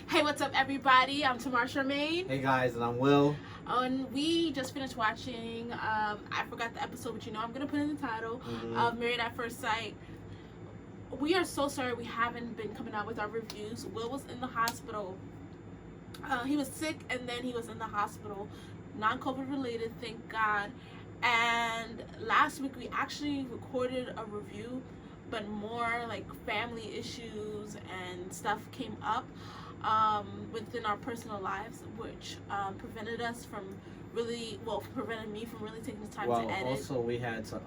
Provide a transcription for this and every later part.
Hey, what's up, everybody? I'm Tamar Charmaine. Hey guys, and I'm Will. And we just finished watching, I forgot the episode, but I'm going to put in the title, of Married at First Sight. We are so sorry we haven't been coming out with our reviews. Will was in the hospital. He was sick, and then he was in the hospital. Non-COVID related, thank God. And last week we actually recorded a review, but more like family issues and stuff came up within our personal lives, which prevented me from really taking the time to edit. Also we had to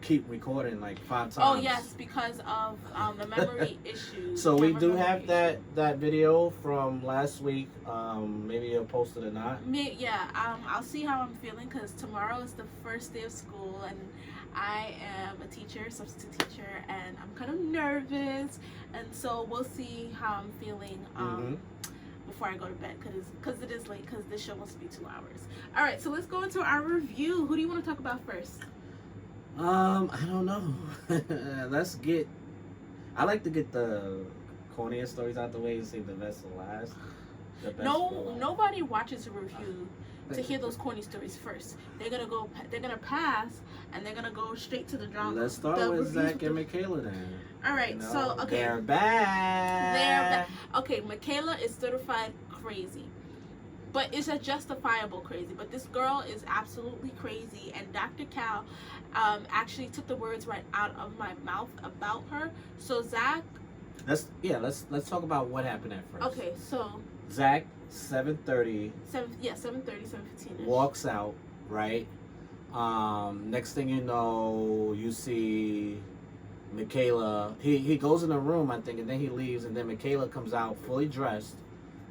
keep recording like 5 times. Oh yes, because of the memory issues. So we do have that video from last week. Maybe you'll post it or not. I'll see how I'm feeling, because tomorrow is the first day of school, and I am a teacher, substitute teacher, and I'm kind of nervous, and so we'll see how I'm feeling before I go to bed, because it is late, because this show wants to be 2 hours. All right, so let's go into our review. Who do you want to talk about first? I don't know. I like to get the corniest stories out the way and save the best for last. Nobody watches a review to hear those corny stories first. They're gonna pass, and they're gonna go straight to the drama. Let's start with Zach and Michaela then. All right, so okay, they're back. Okay, Michaela is certified crazy, but it's a justifiable crazy. But this girl is absolutely crazy, and Dr. Cal actually took the words right out of my mouth about her. So Zach, let's talk about what happened at first. Okay, so Zach, 7:30. 7:15. Walks out, right? Next thing you know, you see Michaela. He goes in the room, I think, and then he leaves, and then Michaela comes out fully dressed,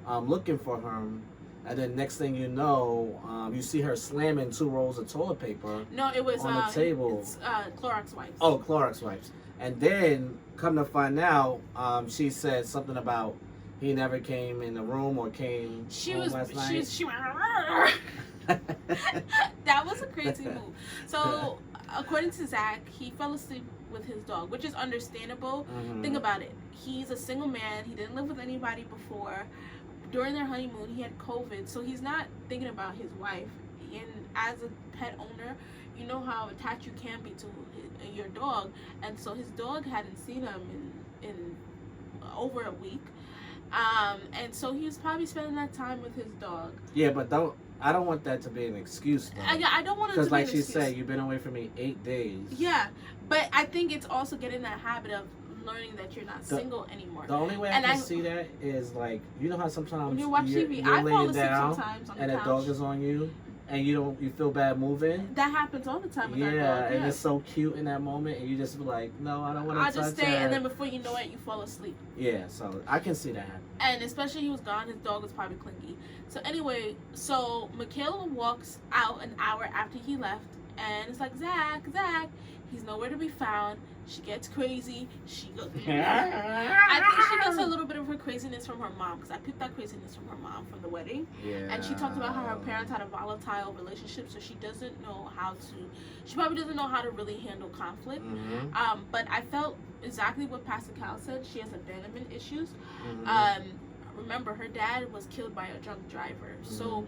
looking for him. And then next thing you know, you see her slamming 2 rolls of toilet paper. No, it was on the table. It's Clorox wipes. Oh, Clorox wipes. And then, come to find out, she said something about he never came in the room or came last night. She went. That was a crazy move. So, according to Zach, he fell asleep with his dog, which is understandable. Think about it. He's a single man. He didn't live with anybody before. During their honeymoon, he had COVID, so he's not thinking about his wife. And as a pet owner, you know how attached you can be to your dog. And so his dog hadn't seen him in over a week. And so he was probably spending that time with his dog. Yeah, but I don't want that to be an excuse, though. I don't want it to be an excuse. Because like she said, you've been away from me 8 days. Yeah, but I think it's also getting that habit of learning that you're not single anymore. The only way I can see that is, like, you know how sometimes when you watch TV, you're I fall laying asleep down sometimes on the and couch. a dog is on you and you feel bad moving. That happens all the time with our dog. And it's so cute in that moment, and you just be like, no, I don't want to touch I'll just stay, her. and then before you know it, you fall asleep. Yeah, so I can see that happen. And especially he was gone, his dog was probably clingy. So anyway, so Michaela walks out an hour after he left, and it's like, Zach, he's nowhere to be found. She gets crazy. She goes. I think she gets a little bit of her craziness from her mom, because I picked that craziness from her mom from the wedding. Yeah. And she talked about how her parents had a volatile relationship, so she doesn't know how to. She probably doesn't know how to really handle conflict. But I felt exactly what Pastor Cal said. She has abandonment issues. Remember, her dad was killed by a drunk driver, so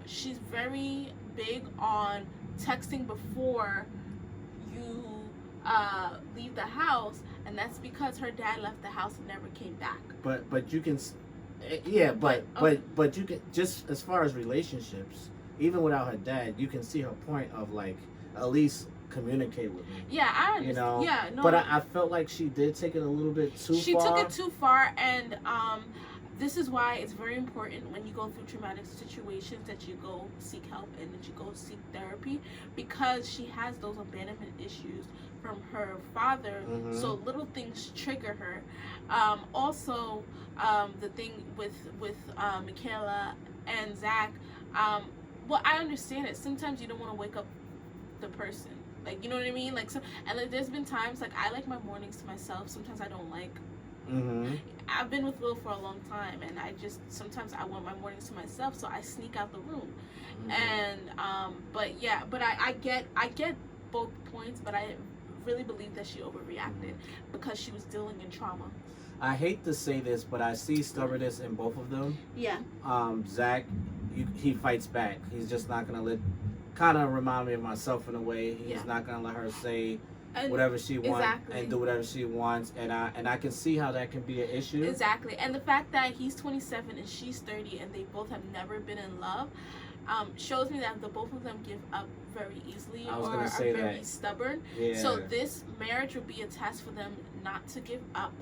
she's very big on texting before you leave the house, and that's because her dad left the house and never came back. But you can, but you can, just as far as relationships, even without her dad, you can see her point of, like, at least communicate with me. Yeah, I understand. You know? Yeah, no. But I felt like she did take it a little bit too far. She took it too far, and this is why it's very important when you go through traumatic situations that you go seek help and that you go seek therapy, because she has those abandonment issues from her father. So little things trigger her. Also, the thing with Michaela and Zach, well, I understand it. Sometimes you don't want to wake up the person. Like, you know what I mean? Like, like, there's been times, like, I like my mornings to myself. Sometimes I don't like. I've been with Will for a long time, and sometimes I want my mornings to myself, so I sneak out the room. And but I get both points, but I really believe that she overreacted because she was dealing in trauma. I hate to say this, but I see stubbornness in both of them. Yeah. Zach, he fights back. He's just not gonna let. Kind of remind me of myself in a way. He's not gonna let her say whatever she wants and do whatever she wants, and I can see how that can be an issue. Exactly, and the fact that he's 27 and she's 30, and they both have never been in love, shows me that the both of them give up very easily or are very stubborn. Yeah. So this marriage will be a test for them not to give up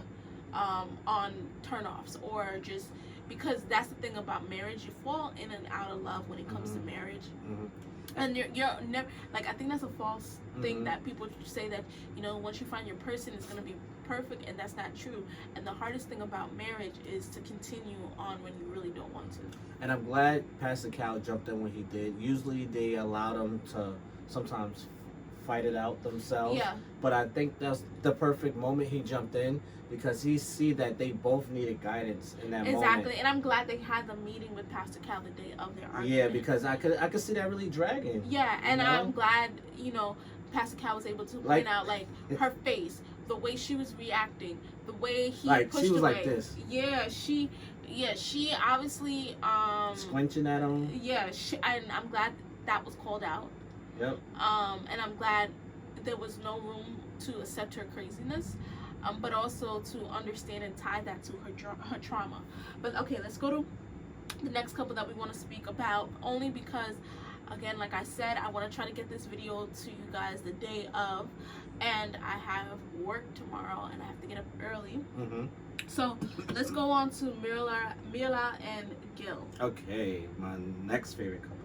on turnoffs, or just because that's the thing about marriage, you fall in and out of love when it comes to marriage. And you're never, like, I think that's a false thing that people say, that, you know, once you find your person, it's going to be perfect, and that's not true. And the hardest thing about marriage is to continue on when you really don't want to. And I'm glad Pastor Cal jumped in when he did. Usually they allow them to sometimes fight it out themselves. Yeah. But I think that's the perfect moment he jumped in, because he see that they both needed guidance in that moment. Exactly, and I'm glad they had the meeting with Pastor Cal the day of their argument. Yeah, because I could see that really dragging. Yeah, and you know? I'm glad, you know, Pastor Cal was able to point out, like, her face, the way she was reacting, the way he pushed she was away. Like this. Yeah, she obviously squinching at him. Yeah, and I'm glad that was called out. Yep. And I'm glad there was no room to accept her craziness, but also to understand and tie that to her trauma. But okay, let's go to the next couple that we want to speak about, only because, again, like I said, I want to try to get this video to you guys the day of, and I have work tomorrow and I have to get up early. So let's go on to Mila and Gil. Okay, my next favorite couple.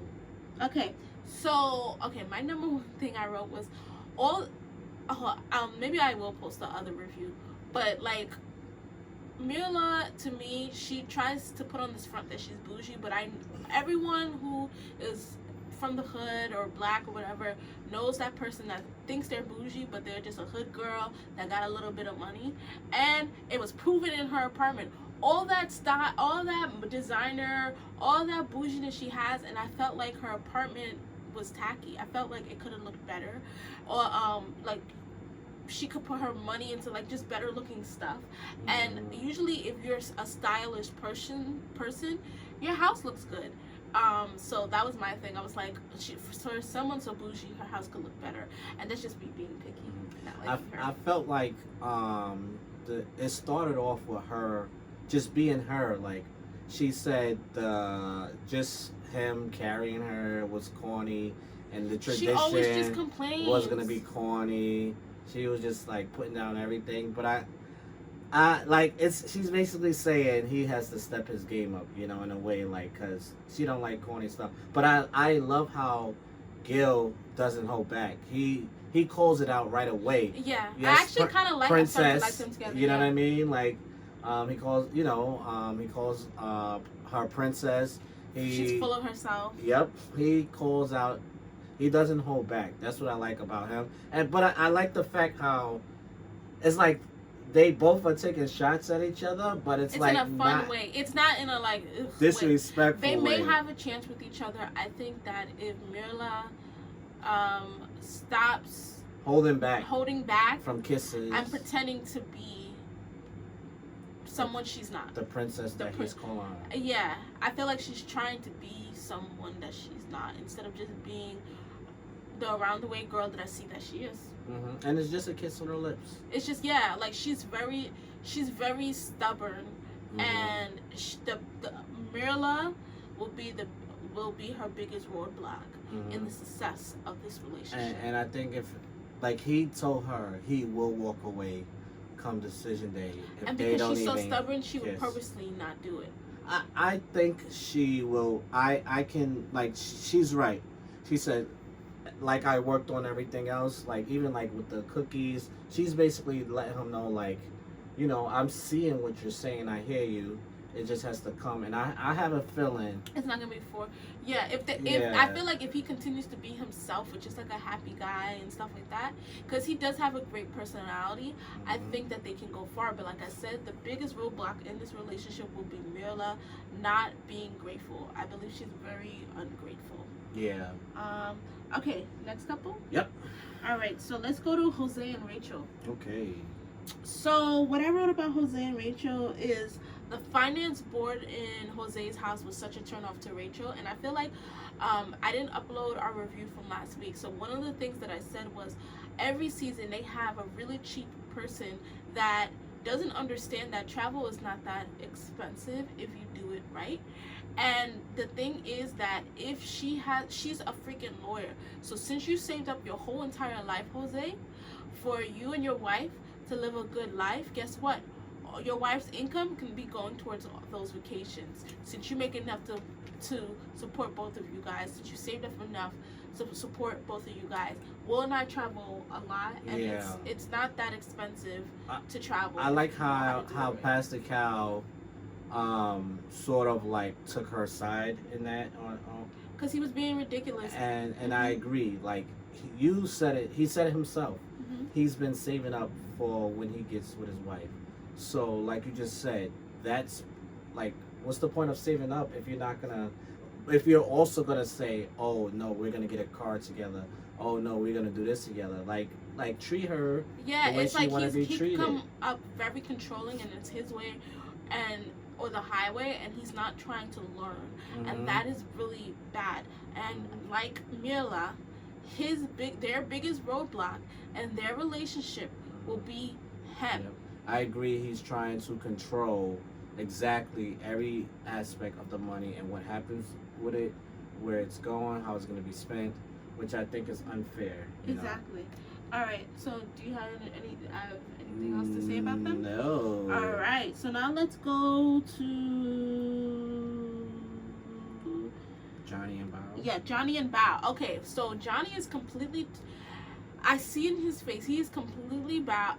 Okay, so my number one thing I wrote was maybe I will post the other review, but like, Mila, to me, she tries to put on this front that she's bougie, but everyone who is from the hood or black or whatever knows that person that thinks they're bougie, but they're just a hood girl that got a little bit of money. And it was proven in her apartment. All that style, all that designer, all that bouginess she has, and I felt like her apartment was tacky. I felt like it could have looked better, or like she could put her money into like just better looking stuff. And usually if you're a stylish person, your house looks good. So that was my thing. I was like, for someone so bougie, her house could look better. And that's just me being picky. I felt like it started off with her just being her. Like, she said just him carrying her was corny, and the tradition she always just complains. Was gonna be corny. She was just like putting down everything. But I like, she's basically saying he has to step his game up, you know, in a way, like, because she don't like corny stuff. But I love how Gil doesn't hold back. He calls it out right away. Yeah, yes, I actually kind of like princess. them together. You know what I mean? Like, he calls her princess. She's full of herself. Yep, he calls out. He doesn't hold back. That's what I like about him. But I like the fact how it's like they both are taking shots at each other, but it's like in a fun way. It's not in a like disrespectful way. They may way. have a chance with each other. I think that if Mila stops holding back from kisses and pretending to be someone she's not, the princess that he's calling her. Yeah, I feel like she's trying to be someone that she's not, instead of just being the around the way girl that I see that she is. And it's just a kiss on her lips. It's just, like, she's very stubborn, and the Mila will be her biggest roadblock in the success of this relationship. And I think if, like, he told her he will walk away come decision day if and they don't because she's so even stubborn, she would kiss. Purposely not do it. I think she will. I can, like, she's right. She said, like, I worked on everything else, like, even like with the cookies, she's basically letting him know, like, you know, I'm seeing what you're saying, I hear you, it just has to come. And I have a feeling it's not gonna be if I feel like if he continues to be himself, which is like a happy guy and stuff like that, because he does have a great personality, I think that they can go far. But like I said, the biggest roadblock in this relationship will be Mila not being grateful. I believe she's very ungrateful. Yeah. Okay, next couple. Yep. All right, so let's go to Jose and Rachel. Okay. So what I wrote about Jose and Rachel is the finance board in Jose's house was such a turnoff to Rachel, and I feel like I didn't upload our review from last week. So one of the things that I said was every season they have a really cheap person that doesn't understand that travel is not that expensive if you do it right. And the thing is that if she's a freaking lawyer. So since you saved up your whole entire life, Jose, for you and your wife to live a good life, guess what? Your wife's income can be going towards those vacations. Since you make enough to support both of you guys, since you saved up enough to support both of you guys, Will and I travel a lot, and Yeah. it's not that expensive to travel. I like if you know how to do how it. Pastor Cal sort of like took her side in that on Because he was being ridiculous. and I agree. Like you said it, he said it himself. Mm-hmm. He's been saving up for when he gets with his wife. So like you just said, that's like what's the point of saving up if you're not gonna if you're also gonna say, oh no, we're gonna get a car together. Oh no, we're gonna do this together. Like treat her Yeah, the way it's she like wanna be he treated. come up very controlling, and it's his way, and or the highway, and he's not trying to learn, and Mhm. that is really bad. And like Mila, their biggest roadblock and their relationship will be him. Yep. I agree. He's trying to control exactly every aspect of the money and what happens with it, where it's going, how it's going to be spent, which I think is unfair. You Exactly. All right. So, do you have anything else to say about them? No. All right. So now let's go to Johnny and Bao. yeah, Johnny and Bao. Okay, so Johnny is completely. I see in his face he is completely Bao.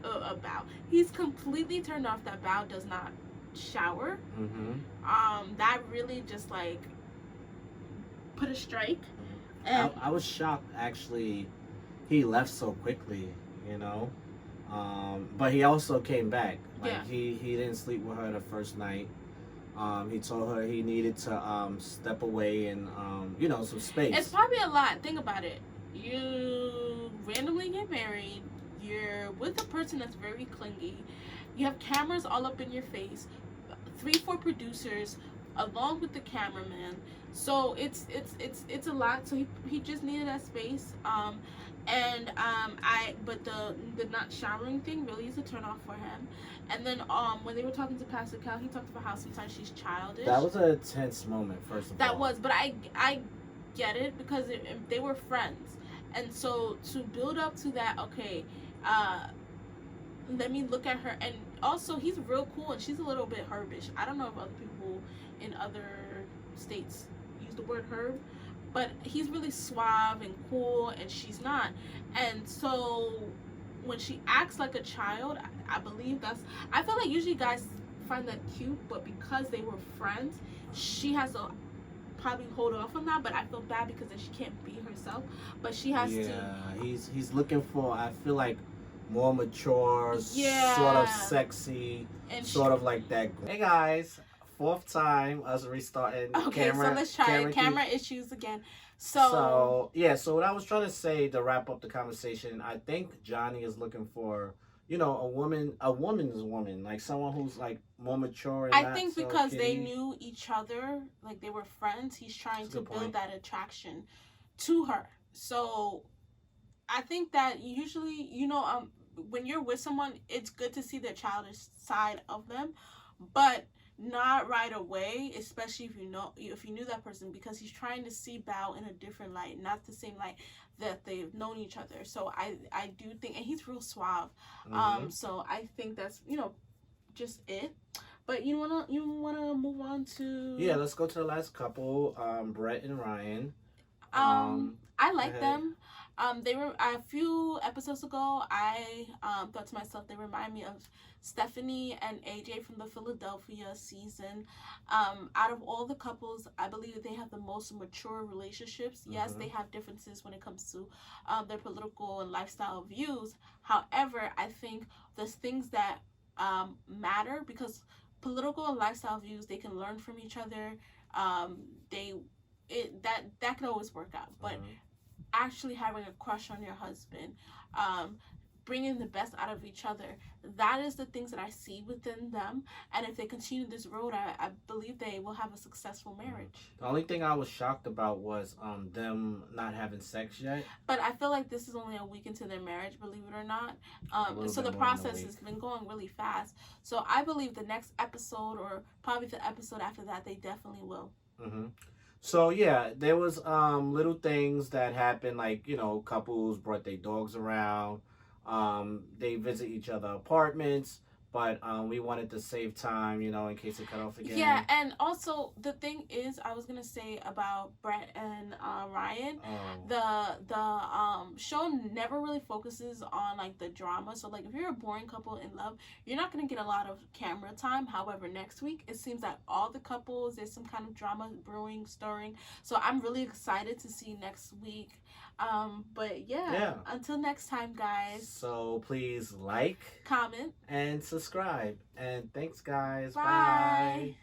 He's completely turned off that Bao does not shower. Mm-hmm. That really just like put a strike. I was shocked actually. He left so quickly. You know. But he also came back. Like Yeah. he didn't sleep with her the first night. He told her he needed to step away and some space. It's probably a lot. Think about it. You randomly get married. You're with a person that's very clingy. You have cameras all up in your face. 3, 4 producers, along with the cameraman. So it's a lot. So he just needed that space. But the not showering thing really is a turn off for him. And then when they were talking to Pastor Cal, he talked about how sometimes she's childish. That was a tense moment, first of all. That was, but I get it because they were friends, and so to build up to that, okay, let me look at her, and also he's real cool, and she's a little bit herbish. I don't know if other people in other states use the word herb, but he's really suave and cool, and she's not, and so when she acts like a child, I believe I feel like usually guys find that cute, but because they were friends, she has to probably hold off on that. But I feel bad because then she can't be herself, but she has to. Yeah, he's looking for, I feel like, more mature, Yeah. sort of sexy, And sort of like that. Hey guys, fourth time us restarting. Okay, so let's try it. Camera issues again. So So what I was trying to say to wrap up the conversation, I think Johnny is looking for, a woman's woman, like someone who's like more mature. And I not think so because they kiddie. knew each other, like they were friends, he's trying That's a to good build point. that attraction to her. So I think that usually, when you're with someone, it's good to see the childish side of them, but not right away, especially if you knew that person, because he's trying to see Bao in a different light, not the same light that they've known each other. So I do think, and he's real suave. Mhm. So I think that's just it. But you wanna move on to Yeah, let's go to the last couple, Brett and Ryan. I like ahead. them. They were a few episodes ago. I thought to myself they remind me of Stephanie and AJ from the Philadelphia season. Out of all the couples, I believe that they have the most mature relationships. Yes, they have differences when it comes to their political and lifestyle views. However, I think there's things that matter because political and lifestyle views they can learn from each other. They that can always work out, but actually having a crush on your husband, bringing the best out of each other. That is the things that I see within them. And if they continue this road, I believe they will have a successful marriage. The only thing I was shocked about was them not having sex yet. But I feel like this is only a week into their marriage, believe it or not. So the more than a process week. has been going really fast. So I believe the next episode, or probably the episode after that, they definitely will. Mm-hmm. So yeah, there was little things that happened, like, you know, couples brought their dogs around. They visit each other apartments, but we wanted to save time, you know, in case it cut off again. Yeah, and also the thing is, I was gonna say about Brett and Ryan, the show never really focuses on like the drama. So like if you're a boring couple in love, you're not gonna get a lot of camera time. However, next week it seems that all the couples, there's some kind of drama brewing, stirring. So I'm really excited to see next week. But yeah, until next time, guys. So please like, comment, and subscribe. And thanks, guys. Bye. Bye.